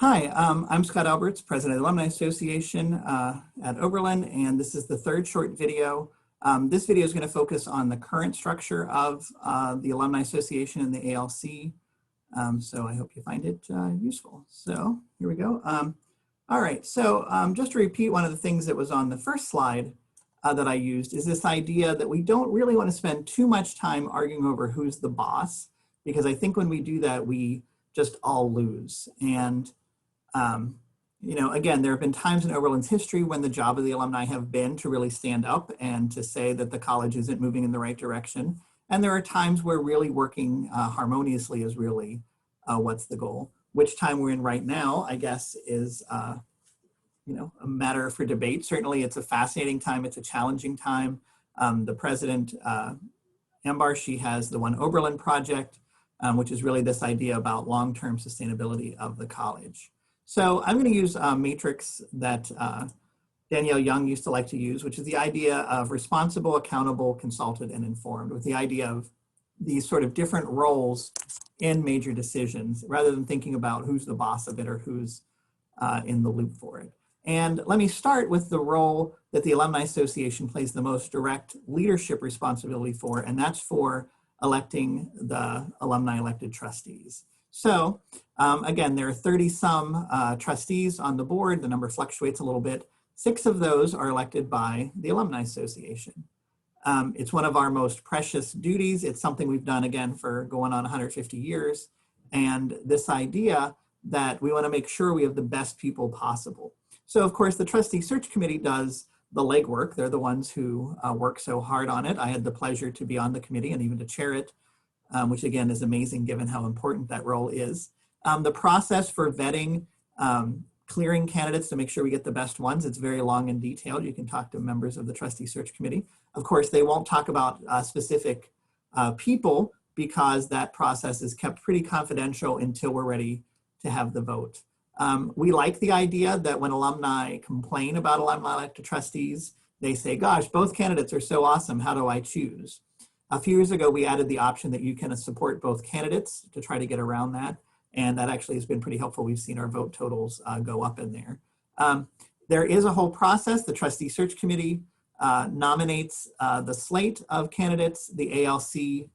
Hi, I'm Scott Alberts, President of the Alumni Association at Oberlin, and this is the third short video. This video is going to focus on the current structure of the Alumni Association and the ALC, so I hope you find it useful. So here we go. All right, so just to repeat one of the things that was on the first slide that I used is this idea that we don't really want to spend too much time arguing over who's the boss, because I think when we do that, we just all lose. And you know, again, there have been times in Oberlin's history when the job of the alumni have been to really stand up and to say that the college isn't moving in the right direction. And there are times where really working harmoniously is really what's the goal. Which time we're in right now, I guess, is you know, a matter for debate. Certainly it's a fascinating time, it's a challenging time. The president, Ambar, she has the One Oberlin project, which is really this idea about long-term sustainability of the college. So I'm going to use a matrix that Danielle Young used to like to use, which is the idea of responsible, accountable, consulted, and informed, with the idea of these sort of different roles in major decisions, rather than thinking about who's the boss of it or who's in the loop for it. And let me start with the role that the Alumni Association plays the most direct leadership responsibility for, and that's for electing the alumni elected trustees. So again, there are 30-some trustees on the board. The number fluctuates a little bit. 6 of those are elected by the Alumni Association. It's one of our most precious duties. It's something we've done, again, for going on 150 years. And this idea that we want to make sure we have the best people possible. So, of course, the Trustee Search Committee does the legwork. They're the ones who work so hard on it. I had the pleasure to be on the committee and even to chair it, which again is amazing given how important that role is. The process for vetting, clearing candidates to make sure we get the best ones, it's very long and detailed. You can talk to members of the Trustee Search Committee. Of course, they won't talk about specific people because that process is kept pretty confidential until we're ready to have the vote. We like the idea that when alumni complain about alumni elected trustees, they say, gosh, both candidates are so awesome, how do I choose? A few years ago, we added the option that you can support both candidates to try to get around that. And that actually has been pretty helpful. We've seen our vote totals go up in there. There is a whole process. The Trustee Search Committee nominates the slate of candidates. The ALC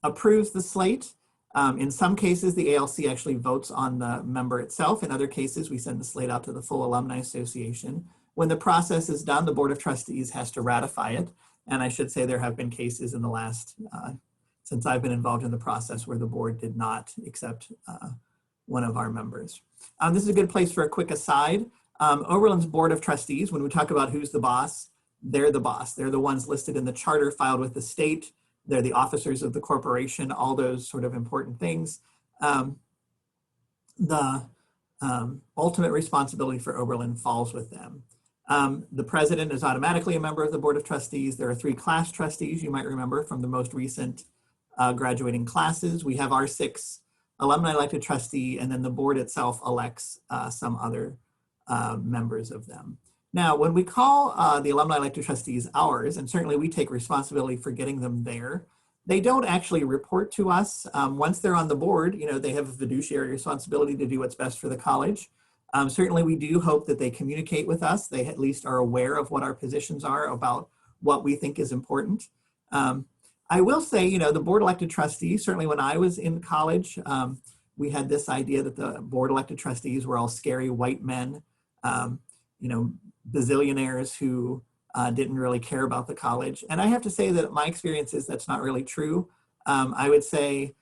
approves the slate. In some cases, the ALC actually votes on the member itself. In other cases, we send the slate out to the full Alumni Association. When the process is done, the Board of Trustees has to ratify it. And I should say there have been cases in the last, since I've been involved in the process, where the board did not accept one of our members. This is a good place for a quick aside. Oberlin's Board of Trustees, when we talk about who's the boss, they're the boss. They're the ones listed in the charter filed with the state. They're the officers of the corporation, all those sort of important things. The ultimate responsibility for Oberlin falls with them. The president is automatically a member of the Board of Trustees. There are 3 class trustees, you might remember, from the most recent graduating classes. We have our 6 alumni elected trustee, and then the board itself elects some other members of them. Now, when we call the alumni elected trustees ours, and certainly we take responsibility for getting them there, they don't actually report to us. Once they're on the board, you know, they have a fiduciary responsibility to do what's best for the college. Certainly we do hope that they communicate with us. They at least are aware of what our positions are about what we think is important. I will say, you know, the board elected trustees, certainly when I was in college, we had this idea that the board elected trustees were all scary white men, you know, bazillionaires who didn't really care about the college. And I have to say that my experience is that's not really true. I would say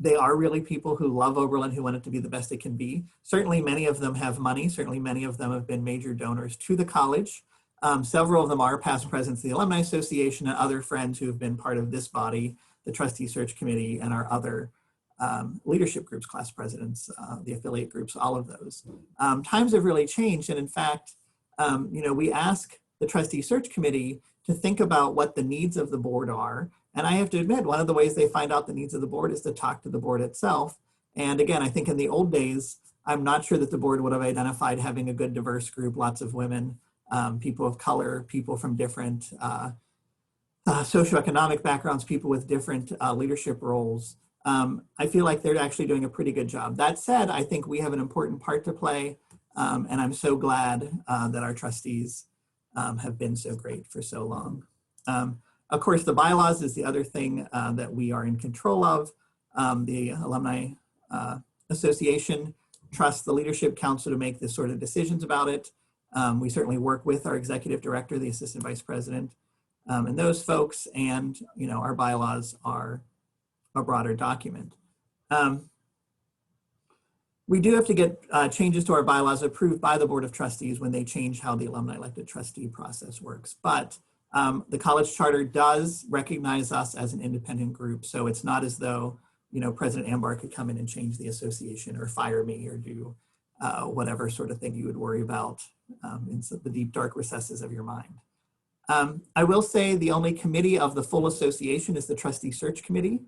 they are really people who love Oberlin, who want it to be the best it can be. Certainly many of them have money. Certainly many of them have been major donors to the college. Several of them are past presidents of the Alumni Association and other friends who have been part of this body, the Trustee Search Committee, and our other leadership groups, class presidents, the affiliate groups, all of those. Times have really changed. And in fact, you know, we ask the Trustee Search Committee to think about what the needs of the board are. And I have to admit, one of the ways they find out the needs of the board is to talk to the board itself. And again, I think in the old days, I'm not sure that the board would have identified having a good diverse group, lots of women, people of color, people from different socioeconomic backgrounds, people with different leadership roles I feel like they're actually doing a pretty good job. That said, I think we have an important part to play, and I'm so glad that our trustees have been so great for so long. Of course, the bylaws is the other thing that we are in control of. The Alumni Association trusts the Leadership Council to make this sort of decisions about it. We certainly work with our executive director, the assistant vice president, and those folks, and our bylaws are a broader document. We do have to get changes to our bylaws approved by the Board of Trustees when they change how the alumni elected trustee process works. But the college charter does recognize us as an independent group. So it's not as though, President Ambar could come in and change the association or fire me or do whatever sort of thing you would worry about in the deep, dark recesses of your mind. I will say the only committee of the full association is the Trustee Search Committee.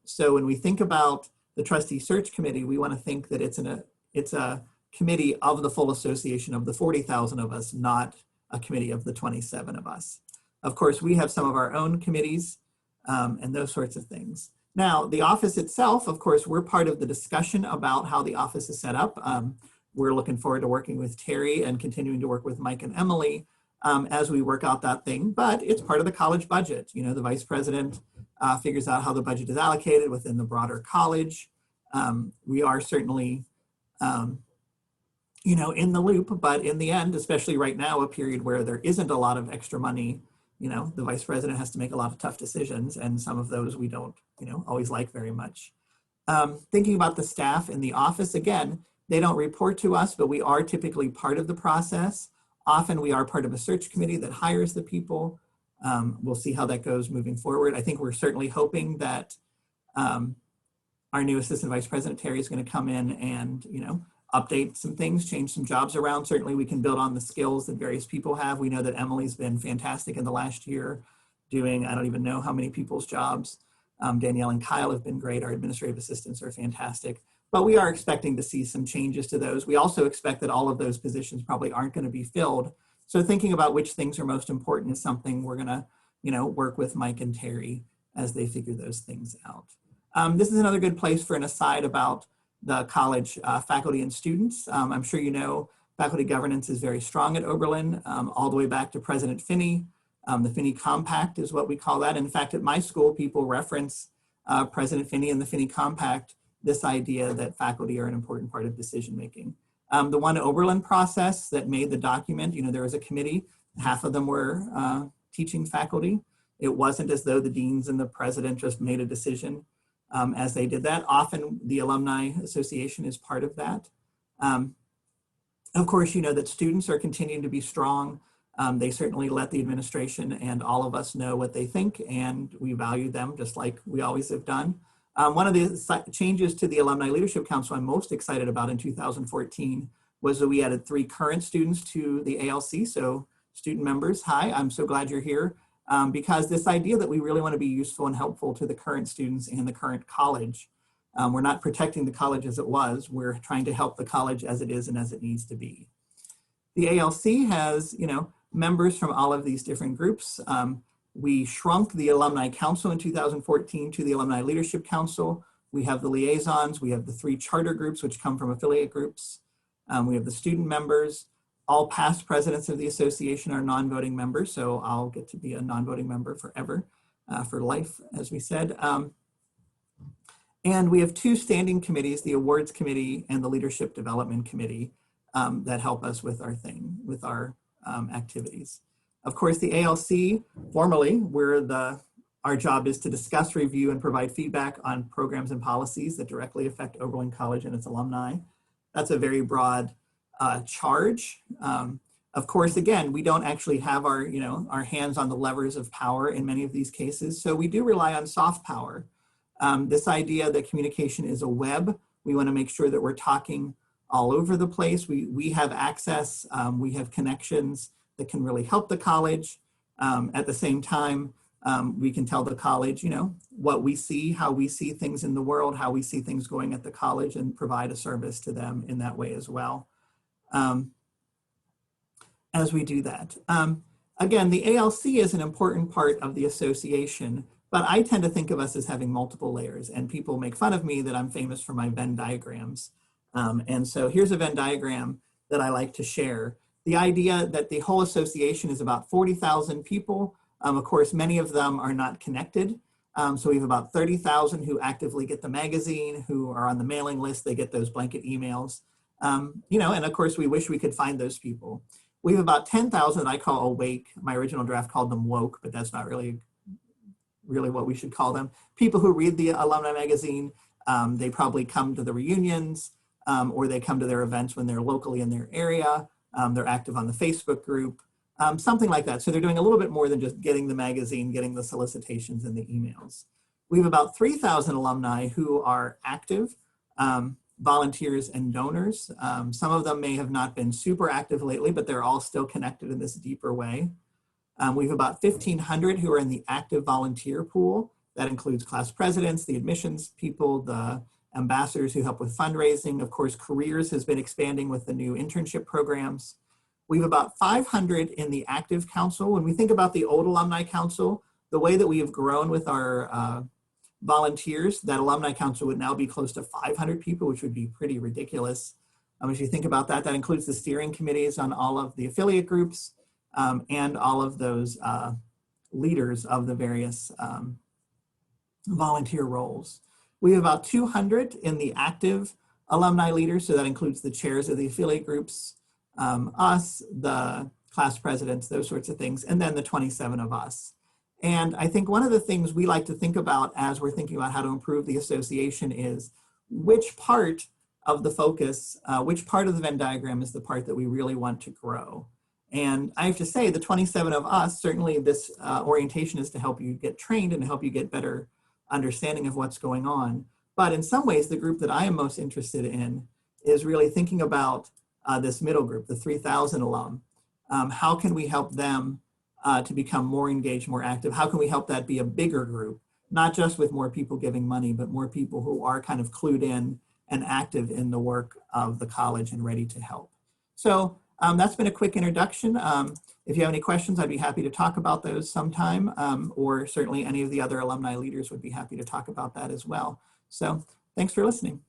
So when we think about the Trustee Search Committee, we want to think that it's a committee of the full association of the 40,000 of us, not a committee of the 27 of us. Of course, we have some of our own committees and those sorts of things. Now, the office itself, of course, we're part of the discussion about how the office is set up. We're looking forward to working with Terry and continuing to work with Mike and Emily as we work out that thing, but it's part of the college budget. The vice president figures out how the budget is allocated within the broader college. We are certainly, in the loop, but in the end, especially right now, a period where there isn't a lot of extra money, the vice president has to make a lot of tough decisions, and some of those we don't, always like very much. Thinking about the staff in the office, again, they don't report to us, but we are typically part of the process. Often we are part of a search committee that hires the people. We'll see how that goes moving forward. I think we're certainly hoping that our new assistant vice president, Terry, is going to come in and, update some things, change some jobs around. Certainly we can build on the skills that various people have. We know that Emily's been fantastic in the last year doing, I don't even know how many people's jobs. Danielle and Kyle have been great. Our administrative assistants are fantastic, but we are expecting to see some changes to those. We also expect that all of those positions probably aren't going to be filled. So thinking about which things are most important is something we're going to, work with Mike and Terry as they figure those things out. This is another good place for an aside about the college faculty and students. I'm sure faculty governance is very strong at Oberlin, all the way back to President Finney. The Finney Compact is what we call that. In fact, at my school, people reference President Finney and the Finney Compact, this idea that faculty are an important part of decision-making. The one Oberlin process that made the document, there was a committee, half of them were teaching faculty. It wasn't as though the deans and the president just made a decision as they did that. Often the Alumni Association is part of that. Of course, that students are continuing to be strong. They certainly let the administration and all of us know what they think, and we value them just like we always have done. One of the changes to the Alumni Leadership Council I'm most excited about in 2014 was that we added 3 current students to the ALC. So student members, hi, I'm so glad you're here. Because this idea that we really want to be useful and helpful to the current students and the current college. We're not protecting the college as it was, we're trying to help the college as it is and as it needs to be. The ALC has, members from all of these different groups. We shrunk the Alumni Council in 2014 to the Alumni Leadership Council. We have the liaisons, we have the 3 charter groups which come from affiliate groups. We have the student members. All past presidents of the association are non-voting members, so I'll get to be a non-voting member forever, for life, as we said. And we have 2 standing committees, the Awards Committee and the Leadership Development Committee, that help us with our activities. Of course, the ALC, formally, our job is to discuss, review, and provide feedback on programs and policies that directly affect Oberlin College and its alumni. That's a very broad charge. Of course, again, we don't actually have our hands on the levers of power in many of these cases, so we do rely on soft power. This idea that communication is a web, we want to make sure that we're talking all over the place. We have access, we have connections that can really help the college. At the same time, we can tell the college, what we see, how we see things in the world, how we see things going at the college, and provide a service to them in that way as well. As we do that. Again, the ALC is an important part of the association, But I tend to think of us as having multiple layers, and people make fun of me that I'm famous for my Venn diagrams. And so here's a Venn diagram that I like to share. The idea that the whole association is about 40,000 people. Of course, many of them are not connected. So we have about 30,000 who actively get the magazine, who are on the mailing list, they get those blanket emails. You know, and of course we wish we could find those people. We have about 10,000 that I call awake. My original draft called them woke, but that's not really what we should call them. People who read the alumni magazine, they probably come to the reunions, or they come to their events when they're locally in their area. They're active on the Facebook group, something like that. So they're doing a little bit more than just getting the magazine, getting the solicitations and the emails. We have about 3,000 alumni who are active, volunteers and donors. Some of them may have not been super active lately, but they're all still connected in this deeper way. We have about 1,500 who are in the active volunteer pool. That includes class presidents, the admissions people, the ambassadors who help with fundraising. Of course, careers has been expanding with the new internship programs. We have about 500 in the active council. When we think about the old alumni council, the way that we have grown with our volunteers, that alumni council would now be close to 500 people, which would be pretty ridiculous. As you think about that, that includes the steering committees on all of the affiliate groups and all of those leaders of the various volunteer roles. We have about 200 in the active alumni leaders, so that includes the chairs of the affiliate groups, us, the class presidents, those sorts of things, and then the 27 of us. And I think one of the things we like to think about as we're thinking about how to improve the association is which part of the focus, which part of the Venn diagram is the part that we really want to grow. And I have to say, the 27 of us, certainly this orientation is to help you get trained and to help you get better understanding of what's going on. But in some ways, the group that I am most interested in is really thinking about this middle group, the 3,000 alum. How can we help them to become more engaged, more active? How can we help that be a bigger group, not just with more people giving money, but more people who are kind of clued in and active in the work of the college and ready to help? So that's been a quick introduction. If you have any questions, I'd be happy to talk about those sometime, or certainly any of the other alumni leaders would be happy to talk about that as well. So thanks for listening.